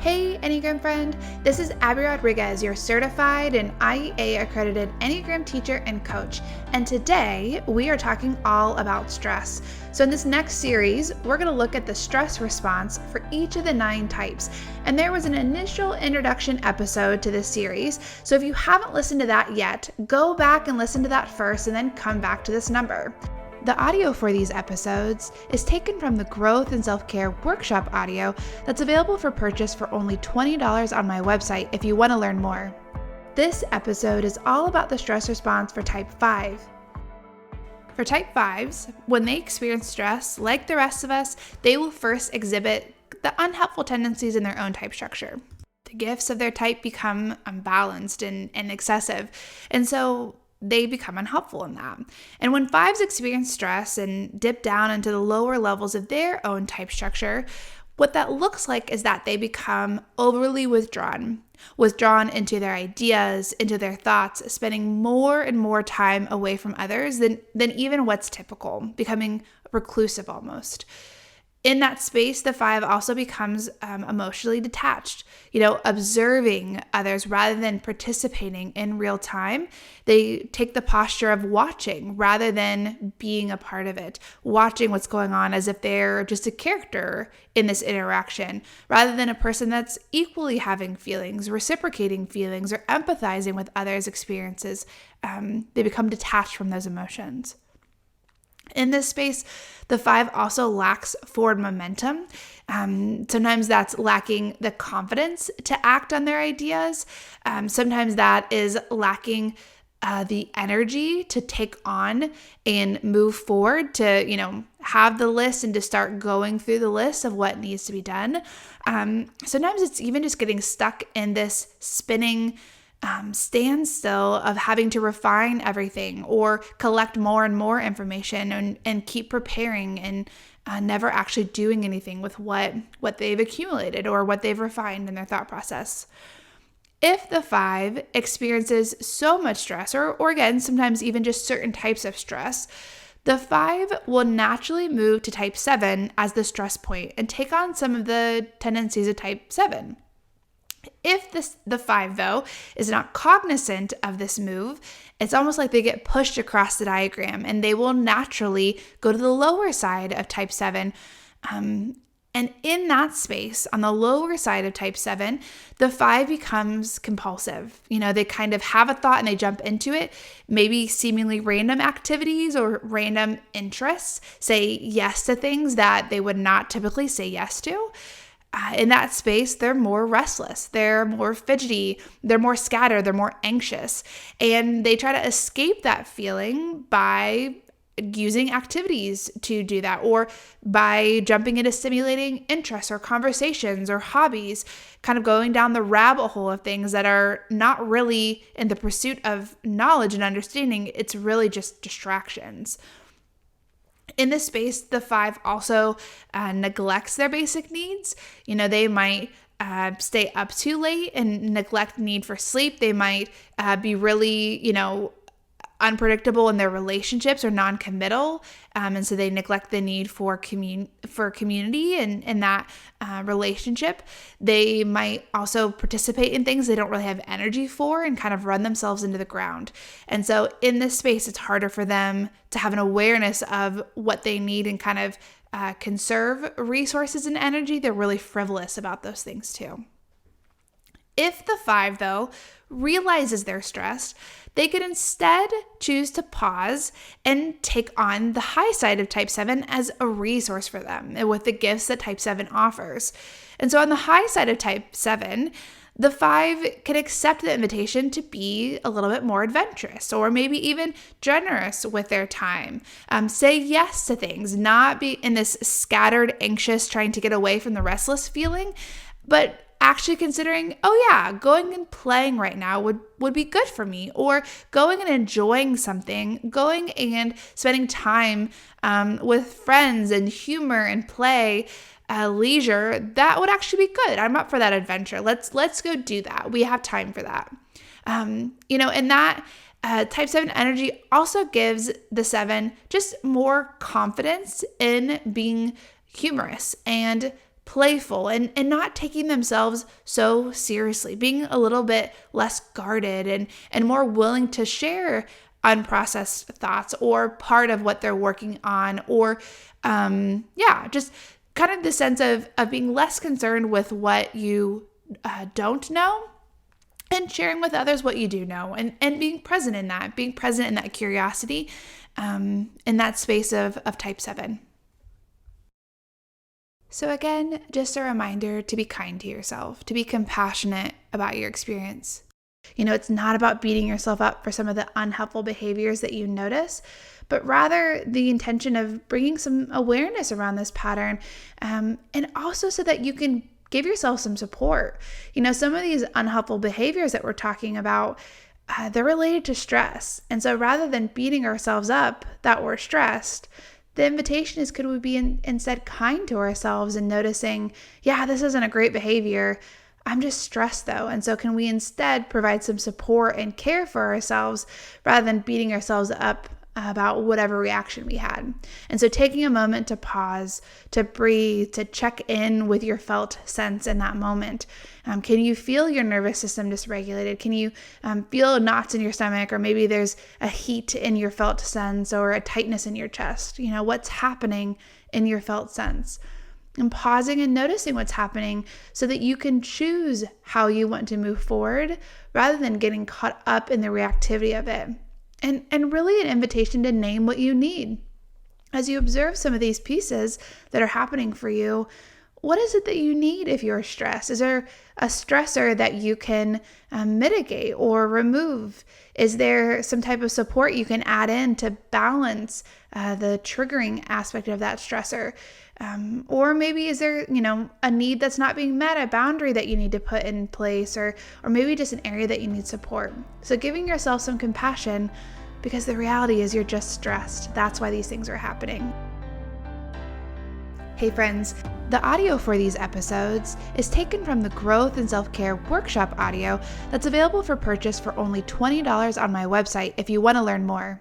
Hey, Enneagram friend. This is Abby Rodriguez, your certified and IEA accredited Enneagram teacher and coach. And today we are talking all about stress. So in this next series, we're going to look at the stress response for each of the 9 types. And there was an initial introduction episode to this series. So if you haven't listened to that yet, go back and listen to that first and then come back to this number. The audio for these episodes is taken from the Growth and Self-Care Workshop audio that's available for purchase for only $20 on my website if you want to learn more. This episode is all about the stress response for Type 5. For Type 5s, when they experience stress, like the rest of us, they will first exhibit the unhelpful tendencies in their own type structure. The gifts of their type become unbalanced and excessive, and so they become unhelpful in that. And when 5s experience stress and dip down into the lower levels of their own type structure, what that looks like is that they become overly withdrawn into their ideas, into their thoughts, spending more and more time away from others than even what's typical, becoming reclusive almost. In that space, the 5 also becomes emotionally detached, observing others rather than participating in real time. They take the posture of watching rather than being a part of it, watching what's going on as if they're just a character in this interaction, rather than a person that's equally having feelings, reciprocating feelings, or empathizing with others' experiences. They become detached from those emotions. In this space, the 5 also lacks forward momentum. Sometimes that's lacking the confidence to act on their ideas. Sometimes that is lacking the energy to take on and move forward, to, have the list and to start going through the list of what needs to be done. Sometimes it's even just getting stuck in this spinning standstill of having to refine everything or collect more and more information and keep preparing and never actually doing anything with what they've accumulated or what they've refined in their thought process. If the 5 experiences so much stress, or again, sometimes even just certain types of stress, the 5 will naturally move to Type 7 as the stress point and take on some of the tendencies of Type 7. If the 5, though, is not cognizant of this move, it's almost like they get pushed across the diagram and they will naturally go to the lower side of Type 7. And in that space, on the lower side of Type 7, the 5 becomes compulsive. They kind of have a thought and they jump into it, maybe seemingly random activities or random interests, say yes to things that they would not typically say yes to. In that space, they're more restless, they're more fidgety, they're more scattered, they're more anxious, and they try to escape that feeling by using activities to do that, or by jumping into stimulating interests or conversations or hobbies, kind of going down the rabbit hole of things that are not really in the pursuit of knowledge and understanding. It's really just distractions. In this space, the 5 also neglects their basic needs. They might stay up too late and neglect need for sleep. They might be really, unpredictable in their relationships or non-committal. And so they neglect the need for community and in that relationship. They might also participate in things they don't really have energy for and kind of run themselves into the ground. And so in this space, it's harder for them to have an awareness of what they need and kind of conserve resources and energy. They're really frivolous about those things too. If the 5, though, realizes they're stressed, they could instead choose to pause and take on the high side of Type 7 as a resource for them and with the gifts that Type 7 offers. And so on the high side of Type 7, the 5 can accept the invitation to be a little bit more adventurous or maybe even generous with their time. Say yes to things, not be in this scattered, anxious, trying to get away from the restless feeling, but actually considering, going and playing right now would be good for me, or going and enjoying something, going and spending time with friends and humor and play, leisure, that would actually be good. I'm up for that adventure. Let's go do that. We have time for that. And that Type 7 energy also gives the 7 just more confidence in being humorous and playful and not taking themselves so seriously, being a little bit less guarded and more willing to share unprocessed thoughts or part of what they're working on, or just kind of the sense of being less concerned with what you don't know and sharing with others what you do know, and being present in that curiosity, in that space of type 7. So again, just a reminder to be kind to yourself, to be compassionate about your experience. It's not about beating yourself up for some of the unhelpful behaviors that you notice, but rather the intention of bringing some awareness around this pattern, and also so that you can give yourself some support. Some of these unhelpful behaviors that we're talking about, they're related to stress. And so rather than beating ourselves up that we're stressed, the invitation is, could we be instead kind to ourselves and noticing, this isn't a great behavior. I'm just stressed though. And so can we instead provide some support and care for ourselves rather than beating ourselves up about whatever reaction we had? And so taking a moment to pause, to breathe, to check in with your felt sense in that moment. Can you feel your nervous system dysregulated? Can you feel knots in your stomach, or maybe there's a heat in your felt sense or a tightness in your chest? What's happening in your felt sense? And pausing and noticing what's happening so that you can choose how you want to move forward rather than getting caught up in the reactivity of it. And really an invitation to name what you need. As you observe some of these pieces that are happening for you, what is it that you need if you're stressed? Is there a stressor that you can mitigate or remove? Is there some type of support you can add in to balance the triggering aspect of that stressor? Or maybe is there, a need that's not being met, a boundary that you need to put in place, or maybe just an area that you need support. So giving yourself some compassion, because the reality is you're just stressed. That's why these things are happening. Hey friends, the audio for these episodes is taken from the Growth and Self-Care Workshop audio that's available for purchase for only $20 on my website if you want to learn more.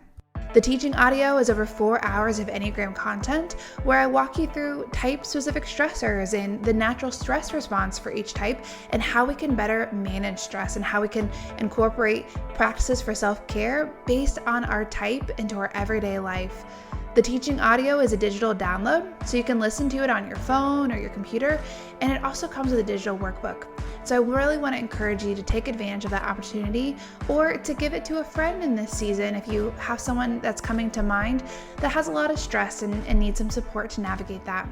The teaching audio is over 4 hours of Enneagram content where I walk you through type-specific stressors and the natural stress response for each type, and how we can better manage stress and how we can incorporate practices for self-care based on our type into our everyday life. The teaching audio is a digital download, so you can listen to it on your phone or your computer, and it also comes with a digital workbook. So I really want to encourage you to take advantage of that opportunity, or to give it to a friend in this season if you have someone that's coming to mind that has a lot of stress and needs some support to navigate that.